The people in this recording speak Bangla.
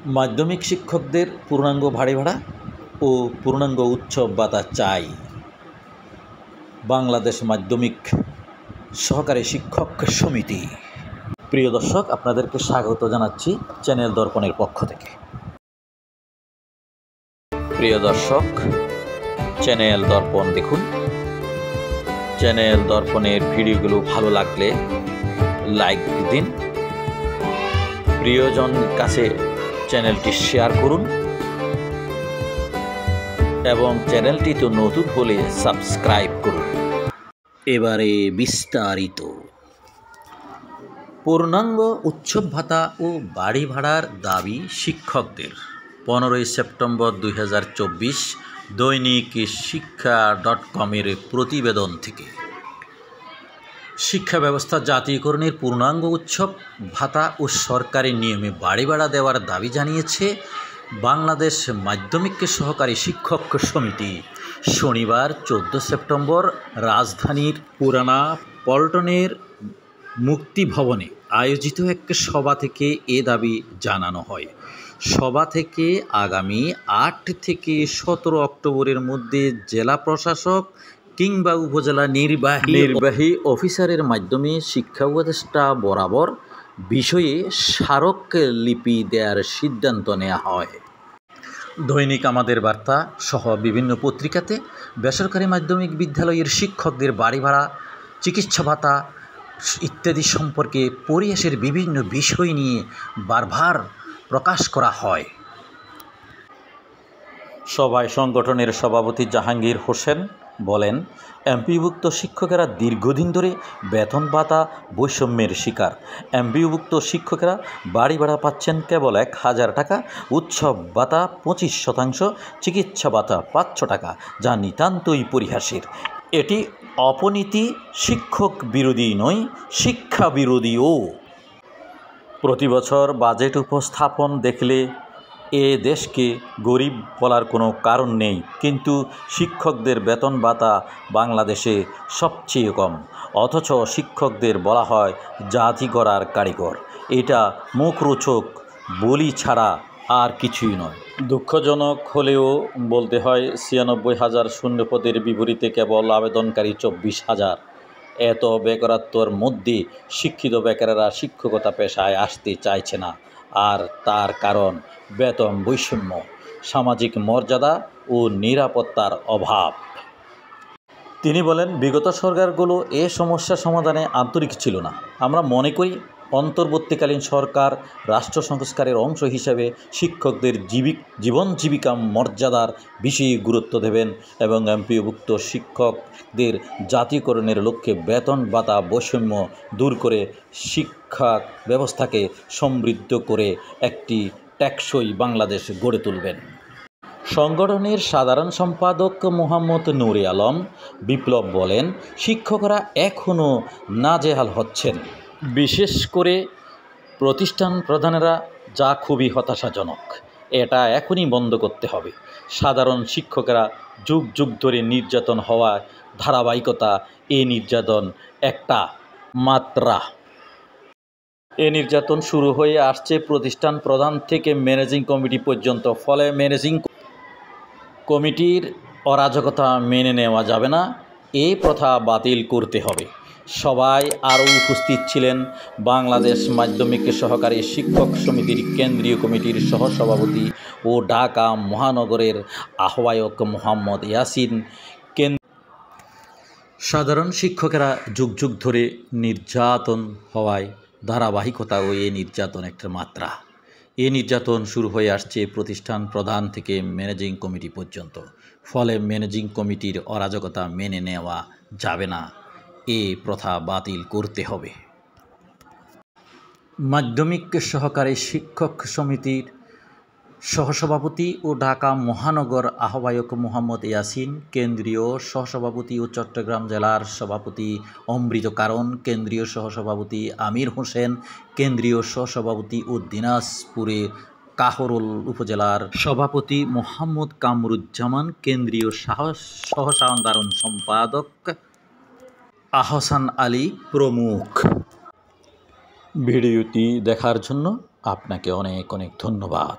মাধ্যমিক শিক্ষকদের পূর্ণাঙ্গ ভাড়ি ভাড়া ও পূর্ণাঙ্গ উৎসব ভাতা চাই। বাংলাদেশ মাধ্যমিক সহকারী শিক্ষক সমিতি। প্রিয় দর্শক, আপনাদেরকে স্বাগত জানাচ্ছি চ্যানেল দর্পণের পক্ষ থেকে। প্রিয় দর্শক, চ্যানেল দর্পণ দেখুন। চ্যানেল দর্পণের ভিডিওগুলো ভালো লাগলে লাইক দিন, প্রিয়জন কাছে চ্যানেলটি শেয়ার করুন এবং চ্যানেলটি তো নতুন হলে সাবস্ক্রাইব করুন। এবারে বিস্তারিত। পূর্ণাঙ্গ উৎসব ভাতা ও বাড়ি ভাড়ার দাবি শিক্ষকদের। 15 সেপ্টেম্বর 2024 দৈনিক শিক্ষা.com-এর প্রতিবেদন থেকে। শিক্ষা ব্যবস্থা জাতীয়করণের পূর্ণাঙ্গ উৎসব ভাতা ও সরকারি নিয়মে বাড়ি ভাড়া দেওয়ার দাবি জানিয়েছে বাংলাদেশ মাধ্যমিক সহকারী শিক্ষক সমিতি। শনিবার 14 সেপ্টেম্বর রাজধানীর পুরানা পল্টনের মুক্তি ভবনে আয়োজিত এক সভা থেকে এ দাবি জানানো হয়। সভা থেকে আগামী 8 থেকে 17 অক্টোবরের মধ্যে জেলা প্রশাসক কিংবা উপজেলা নির্বাহী অফিসারের মাধ্যমে শিক্ষা উপদেষ্টা বরাবর বিষয়ে স্মারকলিপি দেওয়ার সিদ্ধান্ত নেওয়া হয়। দৈনিক আমাদের বার্তা সহ বিভিন্ন পত্রিকাতে বেসরকারি মাধ্যমিক বিদ্যালয়ের শিক্ষকদের বাড়ি ভাড়া, চিকিৎসা ভাতা ইত্যাদি সম্পর্কে পরিহাসের বিভিন্ন বিষয় নিয়ে বারবার প্রকাশ করা হয়। সভায় সংগঠনের সভাপতি জাহাঙ্গীর হোসেন বলেন, এমপিওভুক্ত শিক্ষকেরা দীর্ঘদিন ধরে বেতন ভাতা বৈষম্যের শিকার। এমপিওভুক্ত শিক্ষকেরা বাড়ি ভাড়া পাচ্ছেন কেবল 1000 টাকা, উৎসব ভাতা 25%, চিকিৎসা ভাতা 500 টাকা, যা নিতান্তই পরিহাসের। এটি অপনীতি শিক্ষক বিরোধী নয়, শিক্ষা বিরোধীও। প্রতি বছর বাজেট উপস্থাপন দেখলে এ দেশকে গরিব বলার কোনো কারণ নেই, কিন্তু শিক্ষকদের বেতন ভাতা বাংলাদেশে সবচেয়ে কম, অথচ শিক্ষকদের বলা হয় জাতি গড়ার কারিগর। এটা মুখরোচক বলি ছাড়া আর কিছুই নয়। দুঃখজনক হলেও বলতে হয়, 96,000 শূন্যপদের বিপরীতে কেবল আবেদনকারী 24,000। এত বেকারত্বের মধ্যে শিক্ষিত বেকারেরা শিক্ষকতা পেশায় আসতে চাইছে না, আর তার কারণ বেতন বৈষম্য, সামাজিক মর্যাদা ও নিরাপত্তার অভাব। তিনি বলেন, বিগত সরকারগুলো এ সমস্যা সমাধানে আন্তরিক ছিল না। আমরা মনে করি অন্তর্বর্তীকালীন সরকার রাষ্ট্র সংস্কারের অংশ হিসেবে শিক্ষকদের জীবন জীবিকা মর্যাদার বিষয়ে গুরুত্ব দেবেন এবং এমপিওভুক্ত শিক্ষকদের জাতীয়করণের লক্ষ্যে বেতন ভাতা বৈষম্য দূর করে শিক্ষা ব্যবস্থাকে সমৃদ্ধ করে একটি টেকসই বাংলাদেশ গড়ে তুলবেন। সংগঠনের সাধারণ সম্পাদক মোহাম্মদ নুরে আলম বিপ্লব বলেন, শিক্ষকরা এখনও নাজেহাল হচ্ছেন, বিশেষ করে প্রতিষ্ঠান প্রধানেরা, যা খুবই হতাশাজনক। এটা এখনই বন্ধ করতে হবে। সাধারণ শিক্ষকেরা যুগ যুগ ধরে নির্যাতন হওয়ায় ধারাবাহিকতা, এ নির্যাতন একটা মাত্রা। এ নির্যাতন শুরু হয়ে আসছে প্রতিষ্ঠান প্রধান থেকে ম্যানেজিং কমিটি পর্যন্ত। ফলে ম্যানেজিং কমিটির অরাজকতা মেনে নেওয়া যাবে না, এ প্রথা বাতিল করতে হবে। সবাই আরও উপস্থিত ছিলেন বাংলাদেশ মাধ্যমিক সহকারী শিক্ষক সমিতির কেন্দ্রীয় কমিটির সহসভাপতি ও ঢাকা মহানগরের আহ্বায়ক মোহাম্মদ ইয়াসিন। সাধারণ শিক্ষকেরা যুগ যুগ ধরে নির্যাতন হওয়ায় ধারাবাহিকতা ও এ নির্যাতন একটা মাত্রা। এ নির্যাতন শুরু হয়ে আসছে প্রতিষ্ঠান প্রধান থেকে ম্যানেজিং কমিটি পর্যন্ত। ফলে ম্যানেজিং কমিটির অরাজকতা মেনে নেওয়া যাবে না, এ প্রথা বাতিল করতে হবে। মাধ্যমিক সহকারী শিক্ষক সমিতির সহসভাপতি ও ঢাকা মহানগর আহ্বায়ক মোহাম্মদ ইয়াসিন, কেন্দ্রীয় সহসভাপতি ও চট্টগ্রাম জেলার সভাপতি অমৃত কারণ, কেন্দ্রীয় সহসভাপতি আমির হোসেন, কেন্দ্রীয় সহসভাপতি ও দিনাজপুরে কাহরুল উপজেলার সভাপতি মোহাম্মদ কামরুজ্জামান, কেন্দ্রীয় সহসাধারণ সম্পাদক আহসান আলী প্রমুখ। ভিডিওটি দেখার জন্য আপনাকে অনেক অনেক ধন্যবাদ।